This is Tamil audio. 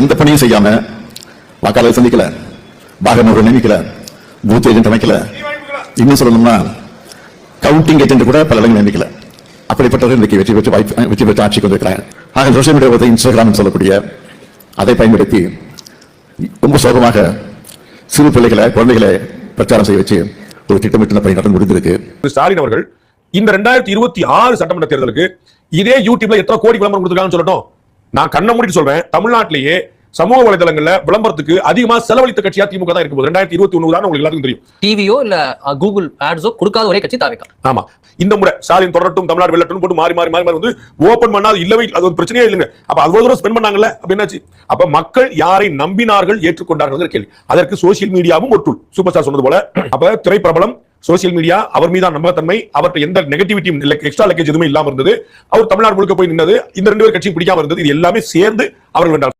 எந்த பணியும் செய்யாம வாக்காளர் சந்திக்கல, பாகனோரை நியமிக்கல, பூத் ஏஜென்ட் அமைக்கல, இன்னும் சொல்லணும்னா கவுண்டிங் ஏஜென்ட் கூட பல இடங்கள் நியமிக்கல. அப்படிப்பட்டவர்கள் இன்றைக்கு வெற்றி பெற்று ஆட்சி கொண்டிருக்கிறாங்க. ஆக சோசியல் மீடியா இன்ஸ்டாகிராம் சொல்லக்கூடிய அதை பயன்படுத்தி ரொம்ப சோகமாக சிறு பிள்ளைகளை, குழந்தைகளை பிரச்சாரம் செய்ய வச்சு ஒரு திட்டமிட்ட பணி நடந்து முடிந்திருக்கு. ஸ்டாலின் அவர்கள் இந்த 2026 சட்டமன்ற தேர்தலுக்கு இதே யூடியூப்ல எத்தனை கோடி விளம்பரம் கொடுத்திருக்காங்கன்னு சொல்லட்டும். நான் கண்ண மூடி சொல்றேன், தமிழ்நாட்டிலேயே சமூக வலைதளங்கள்ல விளம்பரத்துக்கு அதிகமா செலவழித்த கட்சியா திமுக தான் இருக்கும். 2021 தான் உங்களுக்கு எல்லாருக்கும் தெரியும். டிவியோ இல்ல கூகுள் ஆட்ஸோ கொடுக்காத ஒரே கட்சி தாவேகா. ஆமா, இந்த முறை ஸ்டாலின் தொடரட்டும், தமிழ்நாடு வெல்லட்டும் போட்டு மாறி மாறி மாறி வந்து ஓபன் பண்ணா இல்லவே அது ஒரு பிரச்சனையே இல்லைங்க. அப்ப அவ்வளவு தூரம் ஸ்பெண்ட் பண்ணாங்கல்ல, அப்ப என்னாச்சு? அப்ப மக்கள் யாரை நம்பினார்கள், ஏற்றுக்கொண்டார்கள் கேள்வி. அதற்கு சோசியல் மீடியாவும் ஒரு டூல். சூப்பர் ஸ்டார் சொன்னது போல, அப்ப திரைப்பிரபலம், சோசியல் மீடியா அவர் மீதான நம்பகத்தன்மை, அவர்கிட்ட எந்த நெகட்டிவிட்டியும் எக்ஸ்ட்ரா லக்கேஜ் எதுவுமே இல்லாம இருந்தது. அவர் தமிழ்நாடு முழுக்க போய் நின்னது, இந்த 2 பேர் கட்சியும் பிடிக்காம இருந்தது. இது எல்லாமே சேர்ந்து அவர்கள் வென்றார்.